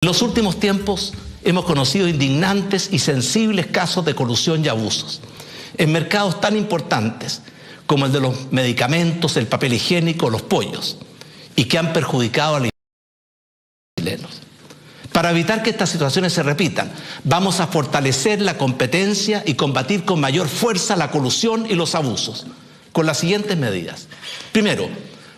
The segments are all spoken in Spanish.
En los últimos tiempos hemos conocido indignantes y sensibles casos de colusión y abusos en mercados tan importantes como el de los medicamentos, el papel higiénico, los pollos, y que han perjudicado a los chilenos. Para evitar que estas situaciones se repitan, vamos a fortalecer la competencia y combatir con mayor fuerza la colusión y los abusos, con las siguientes medidas. Primero,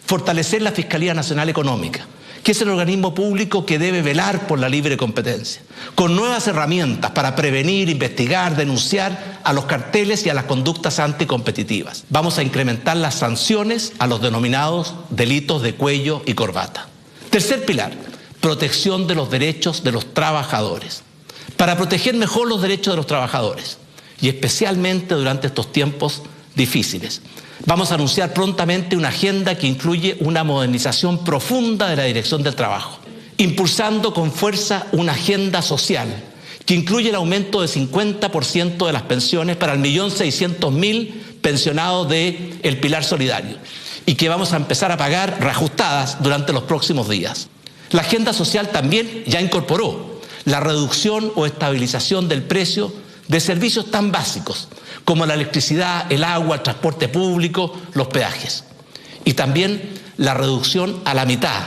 fortalecer la Fiscalía Nacional Económica, que es el organismo público que debe velar por la libre competencia, con nuevas herramientas para prevenir, investigar, denunciar a los carteles y a las conductas anticompetitivas. Vamos a incrementar las sanciones a los denominados delitos de cuello y corbata. Tercer pilar, protección de los derechos de los trabajadores. Para proteger mejor los derechos de los trabajadores, y especialmente durante estos tiempos difíciles, vamos a anunciar prontamente una agenda que incluye una modernización profunda de la Dirección del Trabajo, impulsando con fuerza una agenda social que incluye el aumento de 50% de las pensiones para el 1.600.000 pensionados del Pilar Solidario y que vamos a empezar a pagar reajustadas durante los próximos días. La agenda social también ya incorporó la reducción o estabilización del precio de servicios tan básicos como la electricidad, el agua, el transporte público, los peajes. Y también la reducción a la mitad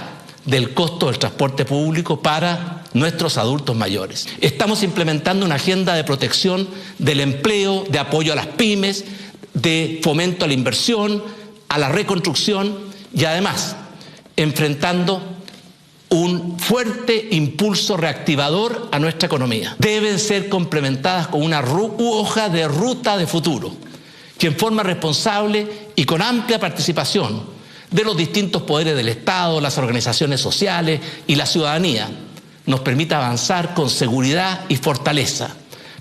del costo del transporte público para nuestros adultos mayores. Estamos implementando una agenda de protección del empleo, de apoyo a las pymes, de fomento a la inversión, a la reconstrucción y además enfrentando un fuerte impulso reactivador a nuestra economía. Deben ser complementadas con una hoja de ruta de futuro que en forma responsable y con amplia participación de los distintos poderes del Estado, las organizaciones sociales y la ciudadanía nos permita avanzar con seguridad y fortaleza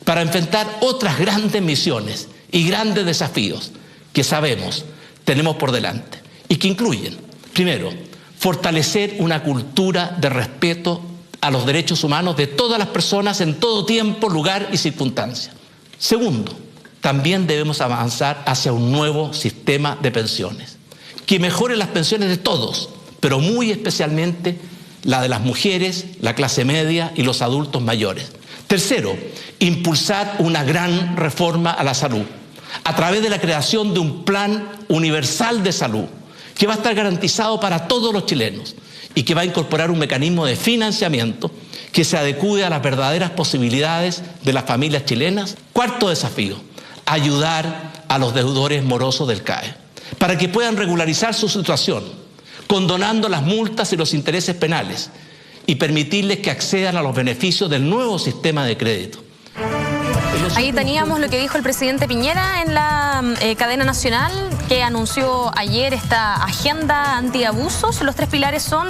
para enfrentar otras grandes misiones y grandes desafíos que sabemos tenemos por delante y que incluyen, primero, fortalecer una cultura de respeto a los derechos humanos de todas las personas en todo tiempo, lugar y circunstancia. Segundo, también debemos avanzar hacia un nuevo sistema de pensiones que mejore las pensiones de todos, pero muy especialmente la de las mujeres, la clase media y los adultos mayores. Tercero, impulsar una gran reforma a la salud a través de la creación de un plan universal de salud que va a estar garantizado para todos los chilenos y que va a incorporar un mecanismo de financiamiento que se adecue a las verdaderas posibilidades de las familias chilenas. Cuarto desafío, ayudar a los deudores morosos del CAE para que puedan regularizar su situación, condonando las multas y los intereses penales y permitirles que accedan a los beneficios del nuevo sistema de crédito. Ahí teníamos lo que dijo el presidente Piñera en la cadena nacional, que anunció ayer esta agenda antiabusos. Los tres pilares son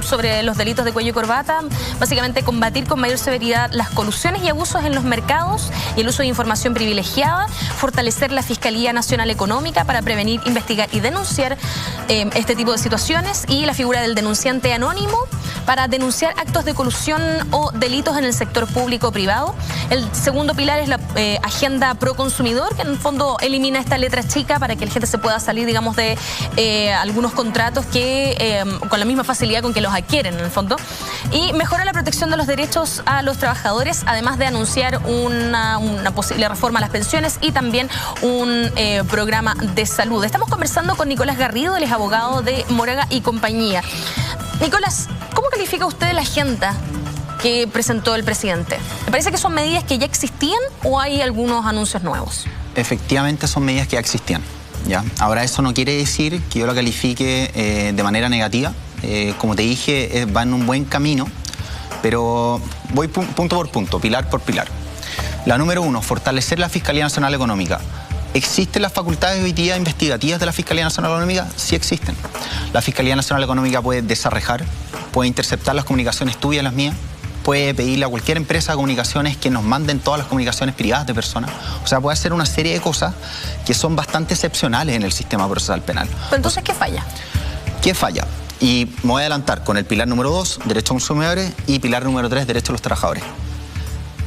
sobre los delitos de cuello y corbata, básicamente combatir con mayor severidad las colusiones y abusos en los mercados y el uso de información privilegiada, fortalecer la Fiscalía Nacional Económica para prevenir, investigar y denunciar este tipo de situaciones, y la figura del denunciante anónimo para denunciar actos de colusión o delitos en el sector público o privado. El segundo pilar es la agenda pro consumidor, que en el fondo elimina esta letra chica para que la gente se pueda salir, digamos, de algunos contratos que con la misma facilidad con que los adquieren, en el fondo. Y mejora la protección de los derechos a los trabajadores, además de anunciar una posible reforma a las pensiones y también un programa de salud. Estamos conversando con Nicolás Garrido, él es abogado de Moraga y compañía. Nicolás, ¿cómo califica usted la agenda que presentó el presidente? ¿Le parece que son medidas que ya existían o hay algunos anuncios nuevos? Efectivamente son medidas que ya existían, ¿ya? Ahora, eso no quiere decir que yo lo califique de manera negativa. Como te dije, va en un buen camino, pero voy punto por punto, pilar por pilar. La número uno, fortalecer la Fiscalía Nacional Económica. ¿Existen las facultades hoy día investigativas de la Fiscalía Nacional Económica? Sí existen. La Fiscalía Nacional Económica puede desarrejar, puede interceptar las comunicaciones tuyas, las mías, puede pedirle a cualquier empresa de comunicaciones que nos manden todas las comunicaciones privadas de personas. O sea, puede hacer una serie de cosas que son bastante excepcionales en el sistema procesal penal. Pero entonces, ¿qué falla? ¿Qué falla? Y me voy a adelantar con el pilar número 2, derechos a los consumidores, y pilar número 3, derechos a los trabajadores.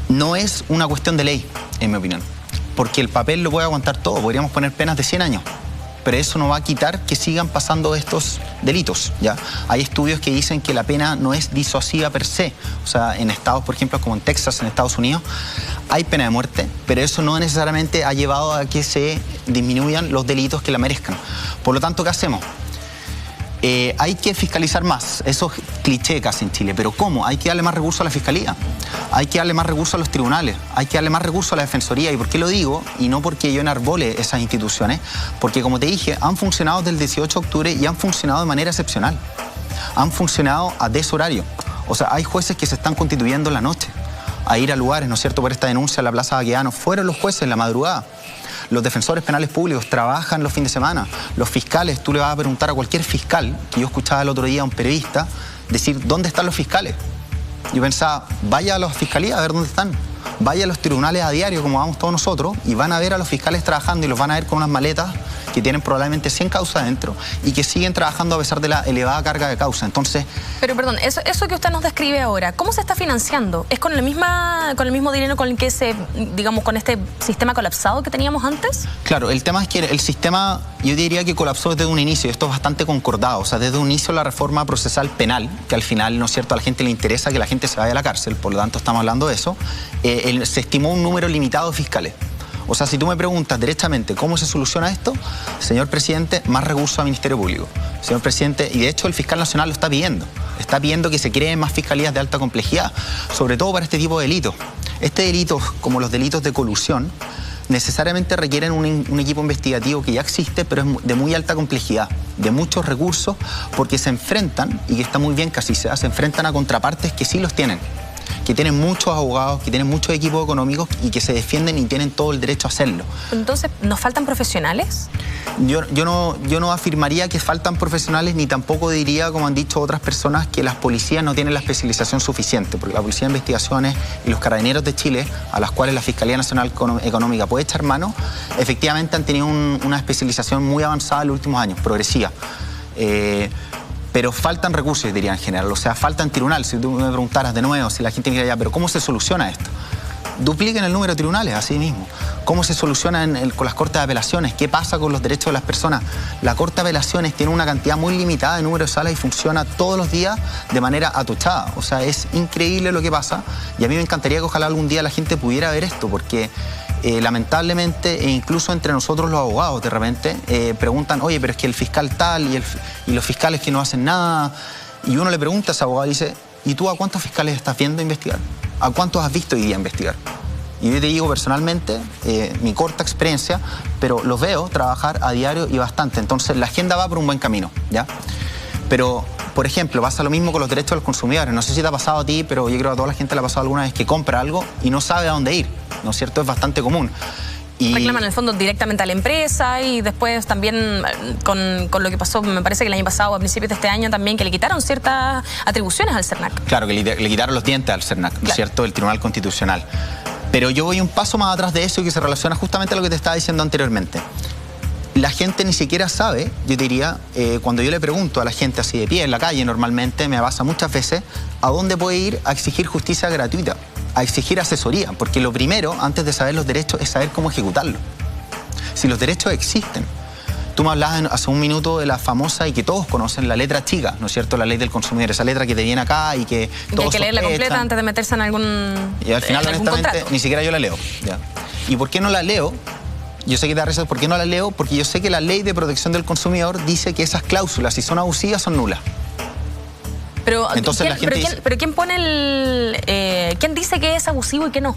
No es una cuestión de ley, en mi opinión, porque el papel lo puede aguantar todo. Podríamos poner penas de 100 años. pero eso no va a quitar que sigan pasando estos delitos, ¿ya? Hay estudios que dicen que la pena no es disuasiva per se. O sea, en estados, por ejemplo, como en Texas, en Estados Unidos, hay pena de muerte, pero eso no necesariamente ha llevado a que se disminuyan los delitos que la merezcan. Por lo tanto, ¿qué hacemos? Hay que fiscalizar más, eso es cliché casi en Chile, pero ¿cómo? Hay que darle más recursos a la Fiscalía, hay que darle más recursos a los tribunales, hay que darle más recursos a la Defensoría. ¿Y por qué lo digo? Y no porque yo enarbole esas instituciones, porque como te dije, han funcionado desde el 18 de octubre y han funcionado de manera excepcional, han funcionado a deshorario. O sea, hay jueces que se están constituyendo en la noche a ir a lugares, ¿no es cierto?, por esta denuncia en la Plaza Baquedano. Fueron los jueces en la madrugada. Los defensores penales públicos trabajan los fines de semana. Los fiscales, tú le vas a preguntar a cualquier fiscal, que yo escuchaba el otro día a un periodista, decir, ¿dónde están los fiscales? Yo pensaba, vaya a las fiscalías a ver dónde están. Vaya a los tribunales a diario, como vamos todos nosotros, y van a ver a los fiscales trabajando y los van a ver con unas maletas que tienen probablemente 100 causas dentro y que siguen trabajando a pesar de la elevada carga de causa. Entonces... Pero perdón, eso que usted nos describe ahora, ¿cómo se está financiando? ¿Es con el mismo dinero con el que digamos, con este sistema colapsado que teníamos antes? Claro, el tema es que el sistema, yo diría que colapsó desde un inicio, esto es bastante concordado, o sea, desde un inicio la reforma procesal penal, que al final, ¿no es cierto?, a la gente le interesa que la gente se vaya a la cárcel, por lo tanto estamos hablando de eso, se estimó un número limitado de fiscales. O sea, si tú me preguntas derechamente cómo se soluciona esto, señor presidente, más recursos al Ministerio Público. Señor presidente, y de hecho el fiscal nacional lo está pidiendo que se creen más fiscalías de alta complejidad, sobre todo para este tipo de delitos. Este delito, como los delitos de colusión, necesariamente requieren un equipo investigativo que ya existe, pero es de muy alta complejidad, de muchos recursos, porque se enfrentan, y que está muy bien que así sea, se enfrentan a contrapartes que sí los tienen, que tienen muchos abogados, que tienen muchos equipos económicos y que se defienden y tienen todo el derecho a hacerlo. Entonces, ¿nos faltan profesionales? Yo no afirmaría que faltan profesionales, ni tampoco diría, como han dicho otras personas, que las policías no tienen la especialización suficiente, porque la Policía de Investigaciones y los Carabineros de Chile, a las cuales la Fiscalía Nacional Económica puede echar mano, efectivamente han tenido una especialización muy avanzada en los últimos años, progresiva. Pero faltan recursos, diría en general, o sea, faltan tribunales. Si tú me preguntaras de nuevo, si la gente me diría, ya, pero ¿cómo se soluciona esto? Dupliquen el número de tribunales, así mismo. ¿Cómo se soluciona con las cortes de apelaciones? ¿Qué pasa con los derechos de las personas? La corte de apelaciones tiene una cantidad muy limitada de número de salas y funciona todos los días de manera atochada. O sea, es increíble lo que pasa y a mí me encantaría que ojalá algún día la gente pudiera ver esto, porque lamentablemente, e incluso entre nosotros los abogados de repente preguntan, oye, pero es que el fiscal tal y los fiscales que no hacen nada, y uno le pregunta a ese abogado y dice, ¿y tú a cuántos fiscales estás viendo investigar? ¿A cuántos has visto hoy día investigar? Y yo te digo personalmente, mi corta experiencia, pero los veo trabajar a diario y bastante. Entonces la agenda va por un buen camino, ¿ya? Pero, por ejemplo, pasa lo mismo con los derechos de los consumidores. No sé si te ha pasado a ti, pero yo creo que a toda la gente le ha pasado alguna vez que compra algo y no sabe a dónde ir, ¿no es cierto? Es bastante común. Y reclaman en el fondo directamente a la empresa y después también con lo que pasó, me parece que el año pasado, a principios de este año también, que le quitaron ciertas atribuciones al CERNAC. Claro, que le quitaron los dientes al CERNAC, ¿no es cierto?, el Tribunal Constitucional. Pero yo voy un paso más atrás de eso y que se relaciona justamente a lo que te estaba diciendo anteriormente. La gente ni siquiera sabe, yo diría, cuando yo le pregunto a la gente así de pie en la calle normalmente, me pasa muchas veces, a dónde puede ir a exigir justicia gratuita, a exigir asesoría, porque lo primero, antes de saber los derechos, es saber cómo ejecutarlos. Si los derechos existen. Tú me hablabas hace un minuto de la famosa y que todos conocen, la letra chica, ¿no es cierto?, la ley del consumidor, esa letra que te viene acá y que todos hay que leerla completa antes de meterse en algún y al final, honestamente, contrato. Ni siquiera yo la leo. ¿Ya? ¿Y por qué no la leo? Yo sé que te da risa, ¿por qué no la leo? Porque yo sé que la ley de protección del consumidor dice que esas cláusulas, si son abusivas, son nulas. Pero, entonces, ¿quién pone quién dice que es abusivo y que no?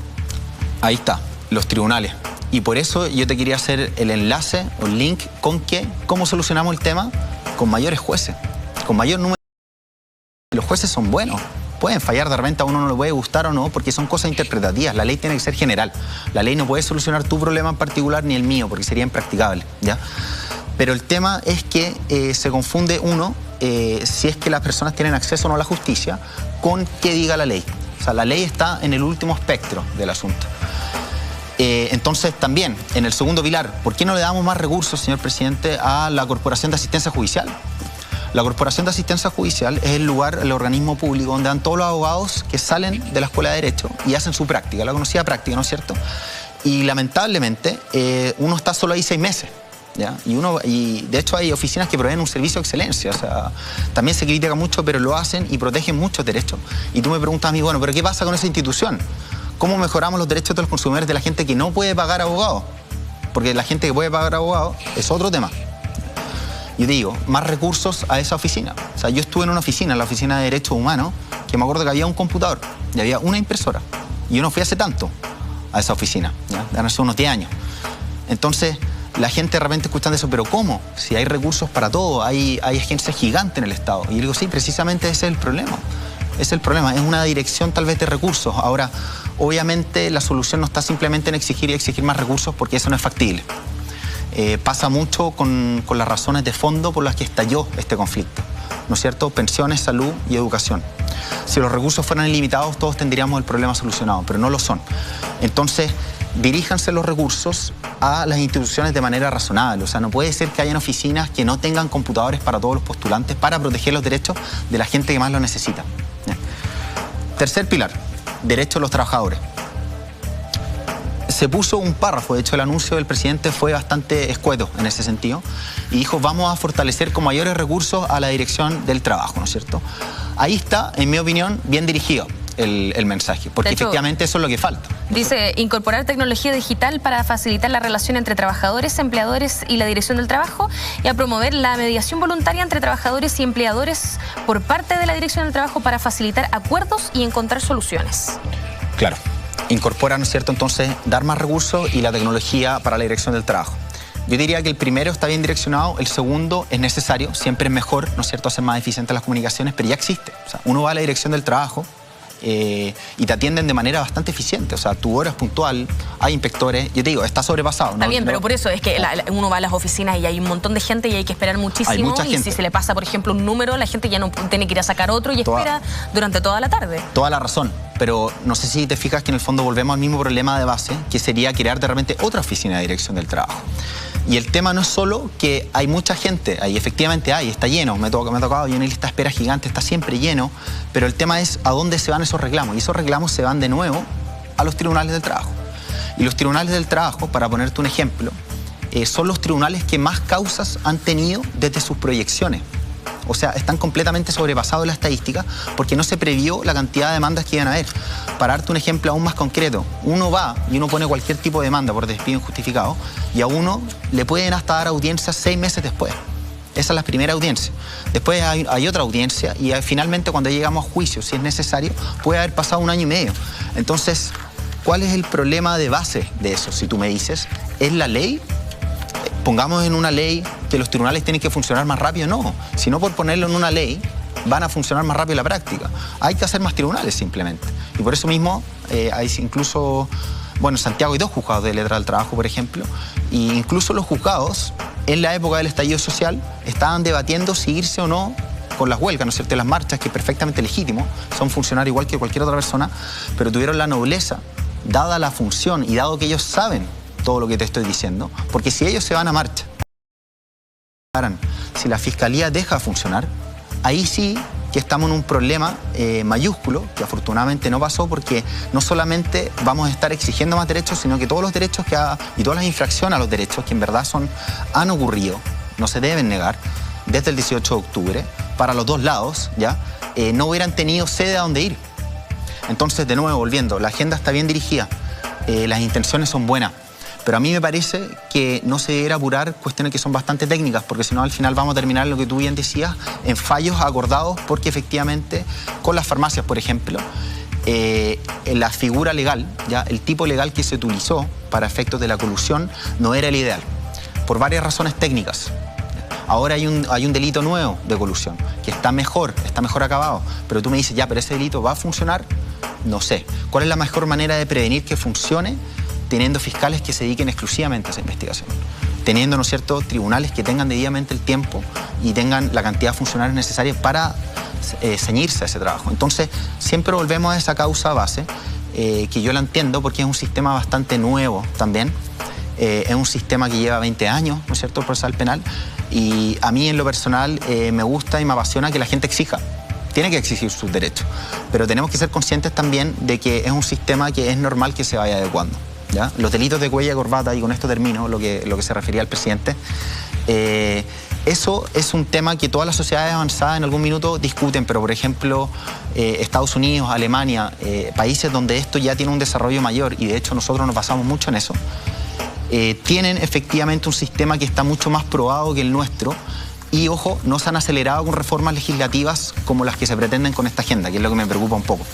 Ahí está, los tribunales. Y por eso yo te quería hacer el enlace o el link con que, ¿cómo solucionamos el tema? Con mayores jueces, con mayor número. Los jueces son buenos. Pueden fallar de repente, a uno no le puede gustar o no, porque son cosas interpretativas. La ley tiene que ser general. La ley no puede solucionar tu problema en particular ni el mío, porque sería impracticable, ¿ya? Pero el tema es que se confunde uno, si es que las personas tienen acceso o no a la justicia, con qué diga la ley. O sea, la ley está en el último espectro del asunto. Entonces, también, en el segundo pilar, ¿por qué no le damos más recursos, señor presidente, a la Corporación de Asistencia Judicial? La Corporación de Asistencia Judicial es el lugar, el organismo público donde dan todos los abogados que salen de la Escuela de Derecho y hacen su práctica, la conocida práctica, ¿no es cierto? Y lamentablemente uno está solo ahí 6 meses. ¿ya? Y de hecho hay oficinas que proveen un servicio de excelencia, o sea, también se critica mucho, pero lo hacen y protegen muchos derechos. Y tú me preguntas a mí, bueno, ¿pero qué pasa con esa institución? ¿Cómo mejoramos los derechos de los consumidores de la gente que no puede pagar abogados? Porque la gente que puede pagar abogados es otro tema. Yo digo, más recursos a esa oficina. O sea, yo estuve en una oficina, en la oficina de Derechos Humanos, que me acuerdo que había un computador y había una impresora. Y yo no fui hace tanto a esa oficina, ¿ya? Hace unos 10 años. Entonces, la gente de repente escuchando eso, ¿pero cómo? Si hay recursos para todo, hay agencias gigantes en el Estado. Y yo digo, sí, precisamente ese es el problema. Ese es el problema, es una dirección tal vez de recursos. Ahora, obviamente la solución no está simplemente en exigir y exigir más recursos, porque eso no es factible. Pasa mucho con las razones de fondo por las que estalló este conflicto, ¿no es cierto? Pensiones, salud y educación. Si los recursos fueran ilimitados, todos tendríamos el problema solucionado, pero no lo son. Entonces, diríjanse los recursos a las instituciones de manera razonable. O sea, no puede ser que hayan oficinas que no tengan computadores para todos los postulantes para proteger los derechos de la gente que más lo necesita. Tercer pilar, derechos de los trabajadores. Se puso un párrafo, de hecho el anuncio del presidente fue bastante escueto en ese sentido, y dijo, vamos a fortalecer con mayores recursos a la dirección del trabajo, ¿no es cierto? Ahí está, en mi opinión, bien dirigido el mensaje, porque hecho, efectivamente eso es lo que falta. Dice, incorporar tecnología digital para facilitar la relación entre trabajadores, empleadores y la dirección del trabajo, y a promover la mediación voluntaria entre trabajadores y empleadores por parte de la dirección del trabajo para facilitar acuerdos y encontrar soluciones. Claro. Incorpora, ¿no es cierto?, entonces, dar más recursos y la tecnología para la dirección del trabajo. Yo diría que el primero está bien direccionado, el segundo es necesario, siempre es mejor, ¿no es cierto?, hacer más eficientes las comunicaciones, pero ya existe. O sea, uno va a la dirección del trabajo y te atienden de manera bastante eficiente. O sea, tu hora es puntual, hay inspectores, yo te digo, está sobrepasado. Está bien, pero por eso es que uno va a las oficinas y hay un montón de gente y hay que esperar muchísimo. Hay mucha gente. Y si se le pasa, por ejemplo, un número, la gente ya no tiene que ir a sacar otro y espera durante toda la tarde. Toda la razón, pero no sé si te fijas que en el fondo volvemos al mismo problema de base, que sería crear de repente otra oficina de dirección del trabajo. Y el tema no es solo que hay mucha gente, ahí efectivamente está lleno, me ha tocado, y una lista de espera gigante, está siempre lleno, pero el tema es a dónde se van esos reclamos, y esos reclamos se van de nuevo a los tribunales del trabajo. Y los tribunales del trabajo, para ponerte un ejemplo, son los tribunales que más causas han tenido desde sus proyecciones. O sea, están completamente sobrepasados la estadística porque no se previó la cantidad de demandas que iban a haber. Para darte un ejemplo aún más concreto, uno va y uno pone cualquier tipo de demanda por despido injustificado y a uno le pueden hasta dar audiencia 6 meses después. Esa es la primera audiencia. Después hay otra audiencia y finalmente cuando llegamos a juicio, si es necesario, puede haber pasado 1 año y medio. Entonces, ¿cuál es el problema de base de eso? Si tú me dices, ¿es la ley? Pongamos en una ley que los tribunales tienen que funcionar más rápido, no. Si no, por ponerlo en una ley, van a funcionar más rápido en la práctica. Hay que hacer más tribunales simplemente. Y por eso mismo hay incluso, bueno, en Santiago hay 2 juzgados de letra del trabajo, por ejemplo, e incluso los juzgados, en la época del estallido social, estaban debatiendo si irse o no con las huelgas, ¿no es cierto?, las marchas, que es perfectamente legítimo, son funcionarios igual que cualquier otra persona, pero tuvieron la nobleza, dada la función y dado que ellos saben todo lo que te estoy diciendo, porque si ellos se van a marcha, si la fiscalía deja de funcionar, ahí sí que estamos en un problema mayúsculo, que afortunadamente no pasó, porque no solamente vamos a estar exigiendo más derechos, sino que todos los derechos y todas las infracciones a los derechos que en verdad han ocurrido, no se deben negar, desde el 18 de octubre, para los 2 lados, ¿ya? No hubieran tenido sede a donde ir. Entonces, de nuevo, volviendo, la agenda está bien dirigida, las intenciones son buenas, pero a mí me parece que no se debería apurar cuestiones que son bastante técnicas, porque si no al final vamos a terminar, lo que tú bien decías, en fallos acordados, porque efectivamente con las farmacias, por ejemplo, la figura legal, ya el tipo legal que se utilizó para efectos de la colusión no era el ideal, por varias razones técnicas. Ahora hay un delito nuevo de colusión, que está mejor acabado, pero tú me dices, ya, pero ese delito va a funcionar, no sé. ¿Cuál es la mejor manera de prevenir que funcione? Teniendo fiscales que se dediquen exclusivamente a esa investigación, teniendo, ¿no es cierto?, tribunales que tengan debidamente el tiempo y tengan la cantidad de funcionarios necesarios para ceñirse a ese trabajo. Entonces, siempre volvemos a esa causa base, que yo la entiendo porque es un sistema bastante nuevo también, es un sistema que lleva 20 años, ¿no es cierto?, el procesal penal, y a mí en lo personal me gusta y me apasiona que la gente exija. Tiene que exigir sus derechos, pero tenemos que ser conscientes también de que es un sistema que es normal que se vaya adecuando. ¿ya? Los delitos de cuello y corbata, y con esto termino lo que se refería al presidente, eso es un tema que todas las sociedades avanzadas en algún minuto discuten, pero por ejemplo Estados Unidos, Alemania, países donde esto ya tiene un desarrollo mayor, y de hecho nosotros nos basamos mucho en eso, tienen efectivamente un sistema que está mucho más probado que el nuestro, y ojo, no se han acelerado con reformas legislativas como las que se pretenden con esta agenda, que es lo que me preocupa un poco.